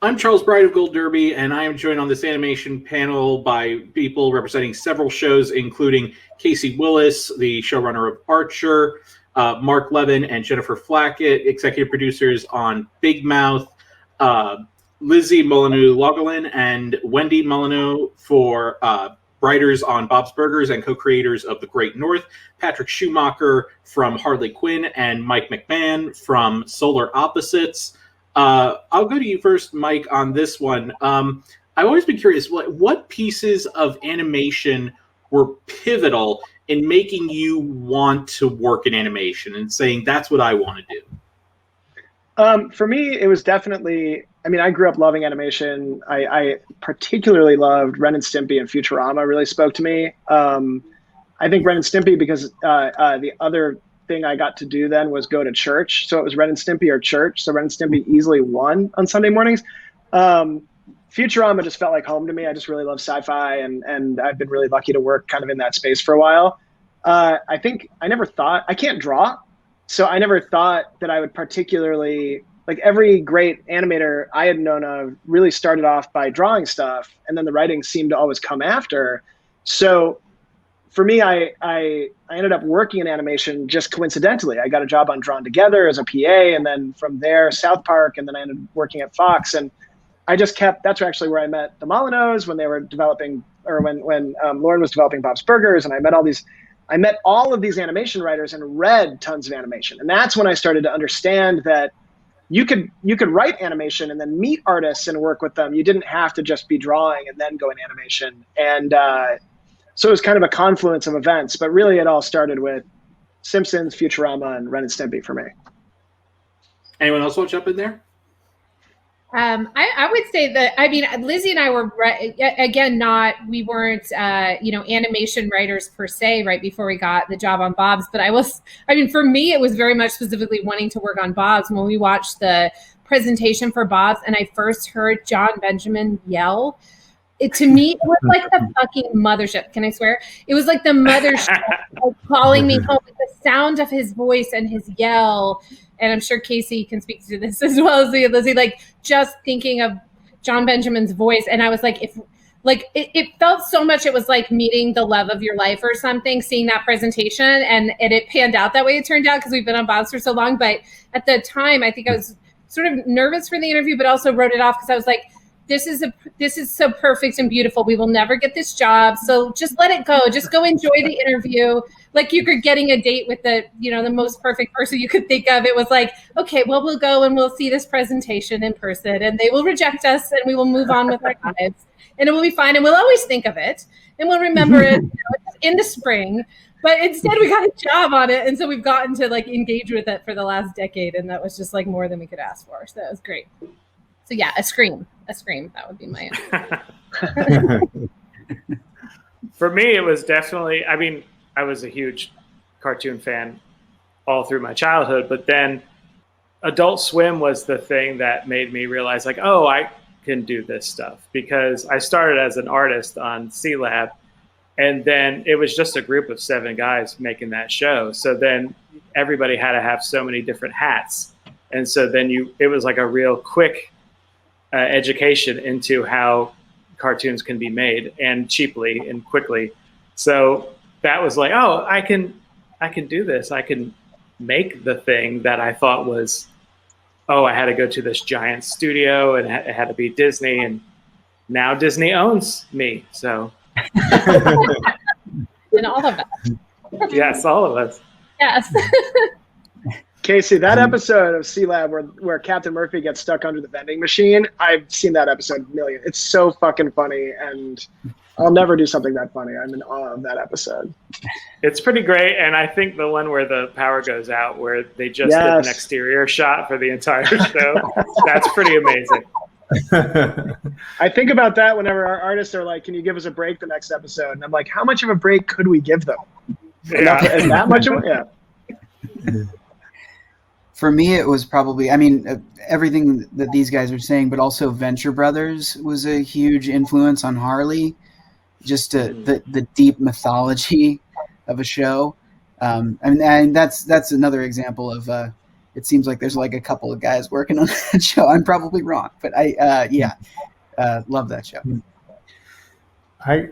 I'm Charles Bride of Gold Derby, and I am joined on this animation panel by people representing several shows, including Casey Willis, the showrunner of Archer, Mark Levin and Jennifer Flackett, executive producers on Big Mouth, Lizzie Molyneux-Logelin, and Wendy Molyneux for writers on Bob's Burgers and co-creators of The Great North, Patrick Schumacker from Harley Quinn, and Mike McMahan from Solar Opposites. I'll go to you first, Mike, on this one. I've always been curious, what pieces of animation were pivotal in making you want to work in animation and saying, that's what I want to do? For me, it was definitely, I grew up loving animation. I particularly loved Ren and Stimpy and Futurama really spoke to me. I think Ren and Stimpy because the other thing I got to do then was go to church. So it was Ren and Stimpy or church. So Ren and Stimpy easily won on Sunday mornings. Futurama just felt like home to me. I just really love sci-fi and I've been really lucky to work kind of in that space for a while. I think I never thought, I can't draw. So I never thought that I would particularly, like every great animator I had known of really started off by drawing stuff and then the writing seemed to always come after. So for me, I ended up working in animation just coincidentally. I got a job on Drawn Together as a PA and then from there, South Park, and then I ended up working at Fox. And I just kept, that's actually where I met the Molyneux when they were developing, or when Lauren was developing Bob's Burgers, and I met all of these animation writers and read tons of animation. And that's when I started to understand that you could write animation and then meet artists and work with them. You didn't have to just be drawing and then go in animation. And so it was kind of a confluence of events, but really it all started with Simpsons, Futurama, and Ren and Stimpy for me. Anyone else want to jump in there? I would say that, Lizzie and I were, again, we weren't, animation writers per se, right before we got the job on Bob's, but for me, it was very much specifically wanting to work on Bob's. When we watched the presentation for Bob's and I first heard John Benjamin yell, to me, it was like the fucking mothership. Can I swear? It was like the mothership calling me home with the sound of his voice and his yell. And I'm sure Casey can speak to this as well as Lizzie, like just thinking of John Benjamin's voice. And I was like, it felt so much, it was like meeting the love of your life or something, seeing that presentation. And it panned out that way, it turned out, because we've been on Bob's for so long. But at the time, I think I was sort of nervous for the interview, but also wrote it off because I was like, this is so perfect and beautiful. We will never get this job. So just let it go. Just go enjoy the interview. Like you were getting a date with the most perfect person you could think of. It was like, okay, well, we'll go and we'll see this presentation in person and they will reject us and we will move on with our lives and it will be fine. And we'll always think of it and we'll remember it in the spring. But instead we got a job on it. And so we've gotten to like engage with it for the last decade. And that was just like more than we could ask for. So that was great. So yeah, a scream. That would be my answer. For me, it was definitely, I was a huge cartoon fan all through my childhood, but then Adult Swim was the thing that made me realize like, oh, I can do this stuff, because I started as an artist on C-Lab and then it was just a group of 7 guys making that show. So then everybody had to have so many different hats. And so then it was like a real quick education into how cartoons can be made and cheaply and quickly. So that was like, oh, I can do this. I can make the thing that I thought was, oh, I had to go to this giant studio and it had to be Disney, and now Disney owns me. So and all of us. Yes, all of us. Yes. Casey, that episode of C-Lab where Captain Murphy gets stuck under the vending machine, I've seen that episode a million. It's so fucking funny, and I'll never do something that funny. I'm in awe of that episode. It's pretty great, and I think the one where the power goes out, where they just did an exterior shot for the entire show, that's pretty amazing. I think about that whenever our artists are like, can you give us a break the next episode? And I'm like, how much of a break could we give them? Yeah. Is that much of a, yeah. For me, it was probably, everything that these guys are saying, but also Venture Brothers was a huge influence on Harley. Just the deep mythology of a show. And that's another example of it seems like there's like a couple of guys working on that show. I'm probably wrong, but love that show.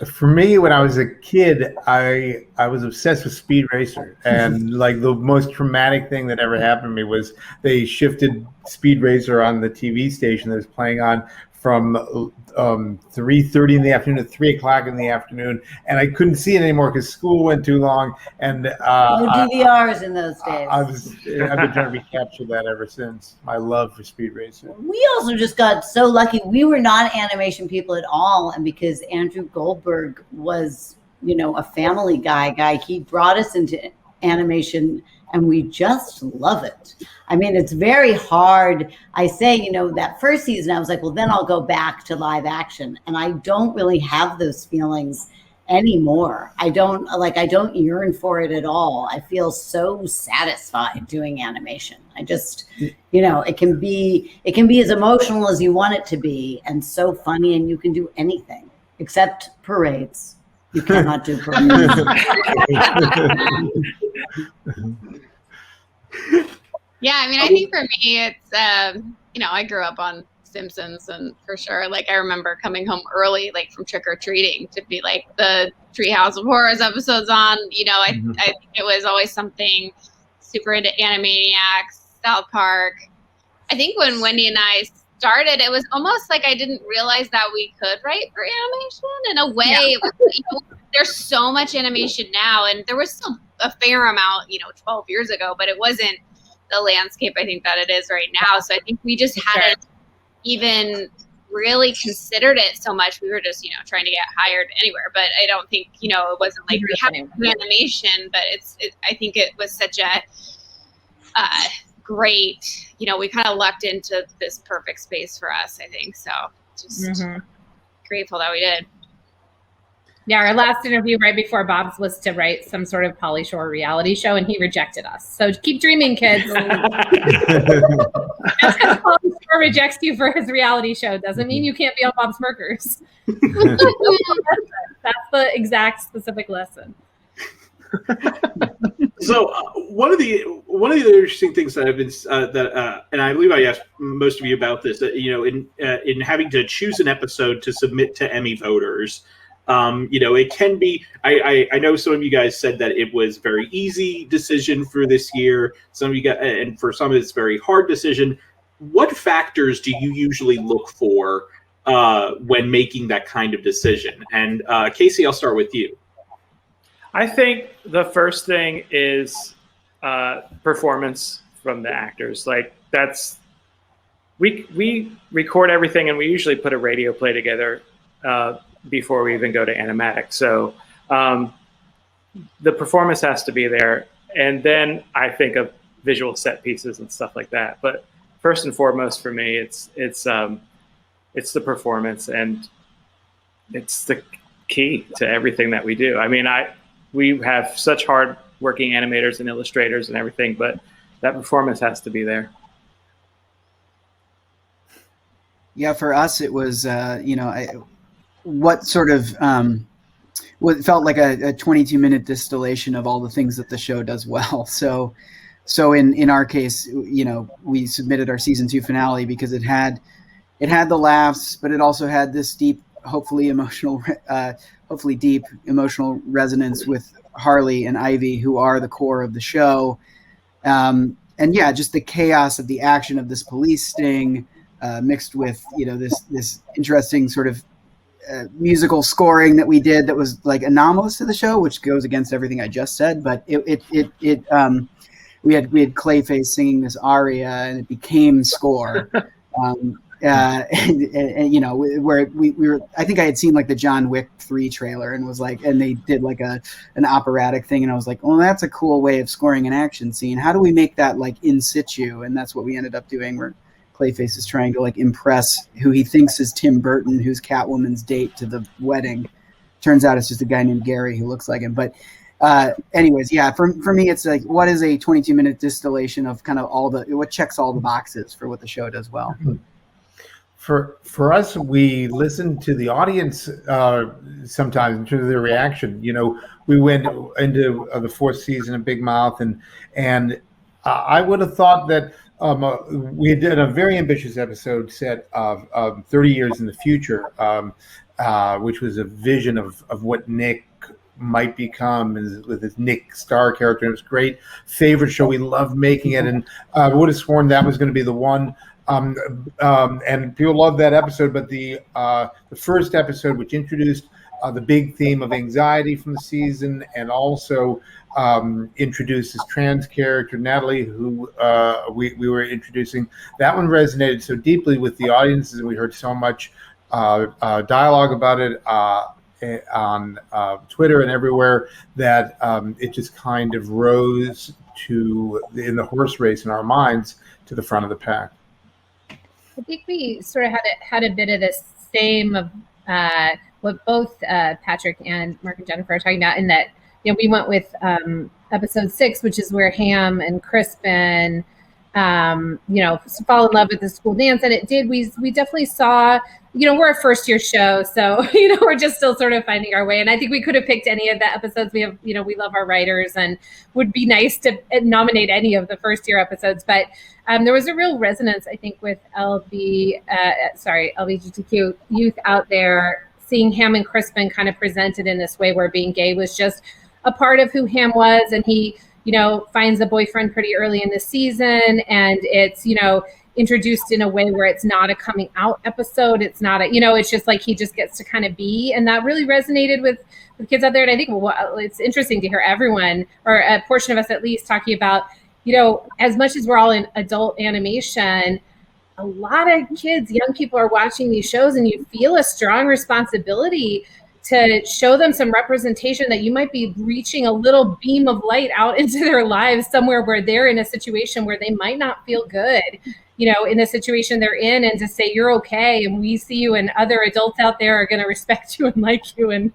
For me, when I was a kid, I was obsessed with Speed Racer, and like the most traumatic thing that ever happened to me was they shifted Speed Racer on the TV station that was playing on from 3:30 in the afternoon to 3 o'clock in the afternoon, and I couldn't see it anymore because school went too long. And no DVRs in those days. I've been trying to recapture that ever since. My love for Speed Racer. We also just got so lucky. We were not animation people at all, and because Andrew Goldberg was, a Family Guy, he brought us into animation. And we just love it. I mean, it's very hard. I say, that first season, I was like, well, then I'll go back to live action. And I don't really have those feelings anymore. I don't yearn for it at all. I feel so satisfied doing animation. I just, it can be as emotional as you want it to be and so funny, and you can do anything except parades. You cannot do parades. Yeah, I mean, I think for me, it's, I grew up on Simpsons, and for sure, like, I remember coming home early, like, from trick-or-treating to be, like, the Treehouse of Horrors episodes on, I think it was always something super into Animaniacs, South Park. I think when Wendy and I started, it was almost like I didn't realize that we could write for animation in a way. Yeah. It was, there's so much animation now, and there was still a fair amount, 12 years ago, but it wasn't the landscape I think that it is right now. So I think we just hadn't even really considered it so much. We were just, trying to get hired anywhere, but I don't think, it wasn't like we had animation, but I think it was such a great, we kind of lucked into this perfect space for us, I think. So just grateful that we did. Yeah, our last interview right before Bob's was to write some sort of Pauly Shore reality show, and he rejected us. So keep dreaming, kids. Just because Pauly Shore rejects you for his reality show doesn't mean you can't be on Bob's Burgers. That's the exact specific lesson. So one of the interesting things that I've been and I believe I asked most of you about this, that in having to choose an episode to submit to Emmy voters. It can be, I know some of you guys said that it was very easy decision for this year. Some of you got, and for some it's very hard decision. What factors do you usually look for when making that kind of decision? And Casey, I'll start with you. I think the first thing is performance from the actors. Like we record everything, and we usually put a radio play together before we even go to animatic. So the performance has to be there. And then I think of visual set pieces and stuff like that. But first and foremost for me, it's the performance, and it's the key to everything that we do. I mean, we have such hard working animators and illustrators and everything, but that performance has to be there. Yeah, for us, it was, what sort of what felt like a 22-minute distillation of all the things that the show does well. So in our case, we submitted our season 2 finale because it had the laughs, but it also had this deep, hopefully deep emotional resonance with Harley and Ivy, who are the core of the show. And yeah, just the chaos of the action of this police sting, mixed with, this interesting sort of musical scoring that we did that was like anomalous to the show, which goes against everything I just said. But we had Clayface singing this aria, and it became score. Where we were, I think I had seen like the John Wick 3 trailer and was like, and they did like an operatic thing, and I was like, well, that's a cool way of scoring an action scene. How do we make that like in situ? And that's what we ended up doing, where Clayface is trying to like impress who he thinks is Tim Burton, who's Catwoman's date to the wedding. Turns out it's just a guy named Gary who looks like him. But anyways, yeah, for me, it's like, what is a 22-minute distillation of kind of what checks all the boxes for what the show does well? For us, we listen to the audience sometimes in terms of their reaction. We went into the 4th season of Big Mouth, and I would have thought that we did a very ambitious episode set of 30 years in the future, which was a vision of what Nick might become with his Nick Star character. It was great. Favorite show. We loved making it, and I would have sworn that was going to be the one. And people loved that episode, but the first episode, which introduced the big theme of anxiety from the season, and also introduced this trans character, Natalie, who we were introducing. That one resonated so deeply with the audiences, and we heard so much dialogue about it on Twitter and everywhere that it just kind of rose to, in the horse race in our minds, to the front of the pack. I think we sort of had a bit of the same of what both Patrick and Mark and Jennifer are talking about, in that, you know, we went with episode 6, which is where Ham and Crispin, you know, fall in love with the school dance, and it did. We definitely saw, you know, we're a first year show, so, you know, we're just still sort of finding our way. And I think we could have picked any of the episodes. We have, you know, we love our writers, and would be nice to nominate any of the first year episodes. But there was a real resonance, I think, with LGBTQ youth out there, seeing Ham and Crispin kind of presented in this way where being gay was just a part of who Ham was, and he, you know, finds a boyfriend pretty early in the season, and it's, you know, introduced in a way where it's not a coming out episode. It's not a, you know, it's just like he just gets to kind of be, and that really resonated with kids out there. And I think, well, it's interesting to hear everyone, or a portion of us at least, talking about, you know, as much as we're all in adult animation, a lot of kids, young people are watching these shows, and you feel a strong responsibility to show them some representation, that you might be reaching a little beam of light out into their lives somewhere where they're in a situation where they might not feel good, you know, in the situation they're in, and to say you're okay, and we see you, and other adults out there are going to respect you and like you, and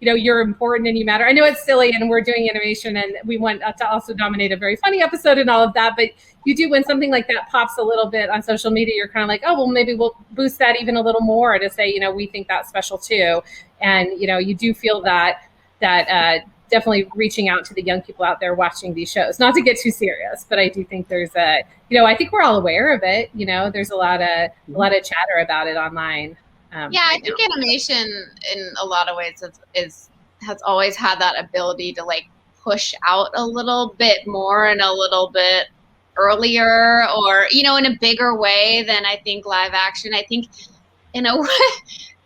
you're important and you matter. I know it's silly, and we're doing animation, and we want to also nominate a very funny episode and all of that, but you do, when something like that pops a little bit on social media, you're kind of like, oh, well, maybe we'll boost that even a little more to say, you know, we think that's special too. And, you know, you do feel that definitely reaching out to the young people out there watching these shows, not to get too serious, but I do think there's I think we're all aware of it. You know, there's a lot of chatter about it online. I think animation in a lot of ways has always had that ability to like push out a little bit more and a little bit earlier, or, you know, in a bigger way than I think live action. I think in a way,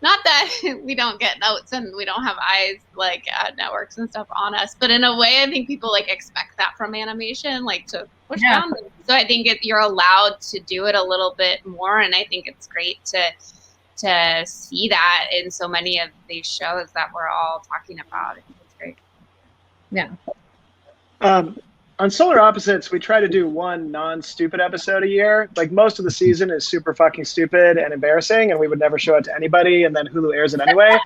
not that we don't get notes and we don't have eyes like networks and stuff on us, but in a way I think people like expect that from animation, like to push down. So I think you're allowed to do it a little bit more, and I think it's great to see that in so many of these shows that we're all talking about. I think it's great. Yeah. On Solar Opposites, we try to do one non-stupid episode a year. Like, most of the season is super fucking stupid and embarrassing, and we would never show it to anybody, and then Hulu airs it anyway.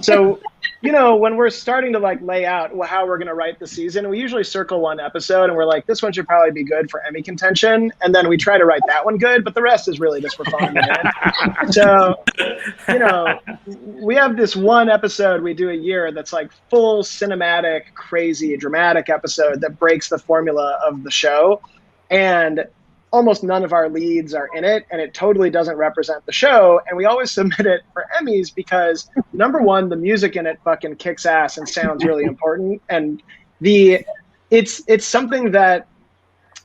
So, you know, when we're starting to like lay out how we're going to write the season, we usually circle one episode, and we're like, this one should probably be good for Emmy contention, and then we try to write that one good, but the rest is really just for fun. So, you know, we have this one episode we do a year that's like full cinematic, crazy, dramatic episode that breaks the formula of the show, and almost none of our leads are in it, and it totally doesn't represent the show. And we always submit it for Emmys because, number one, the music in it fucking kicks ass and sounds really important. And it's something that,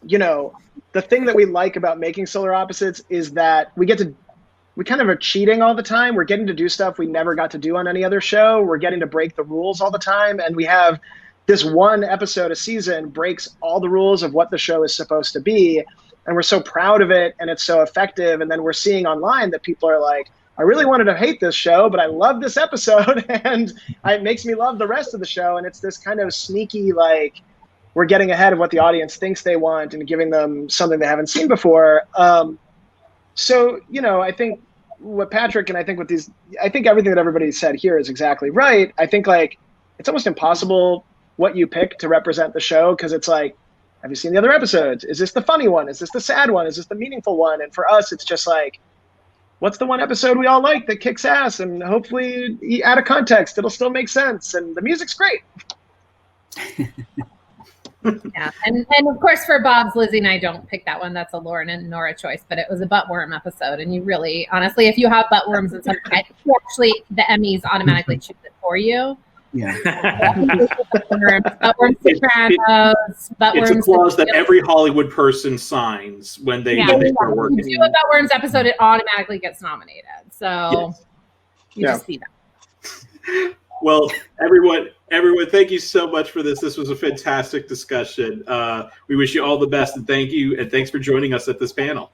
you know, the thing that we like about making Solar Opposites is that we kind of are cheating all the time. We're getting to do stuff we never got to do on any other show. We're getting to break the rules all the time. And we have this one episode a season breaks all the rules of what the show is supposed to be. And we're so proud of it, and it's so effective. And then we're seeing online that people are like, I really wanted to hate this show, but I love this episode, and it makes me love the rest of the show. And it's this kind of sneaky, like, we're getting ahead of what the audience thinks they want and giving them something they haven't seen before. So, you know, I think what Patrick and I think everything that everybody said here is exactly right. I think, like, it's almost impossible what you pick to represent the show, because it's like, have you seen the other episodes? Is this the funny one? Is this the sad one? Is this the meaningful one? And for us, it's just like, what's the one episode we all like that kicks ass? And hopefully, out of context, it'll still make sense. And the music's great. Yeah, and of course for Bob's, Lizzie and I don't pick that one. That's a Lauren and Nora choice, but it was a buttworm episode, and you really, honestly, if you have buttworms and something, actually the Emmys automatically choose it for you. Yeah. Buttworm Sopranos, It's a clause that every Hollywood person signs when they start working. If you do a buttworms episode, it automatically gets nominated. So you just see that. Well, everyone, thank you so much for this. This was a fantastic discussion. We wish you all the best, and thank you, and thanks for joining us at this panel.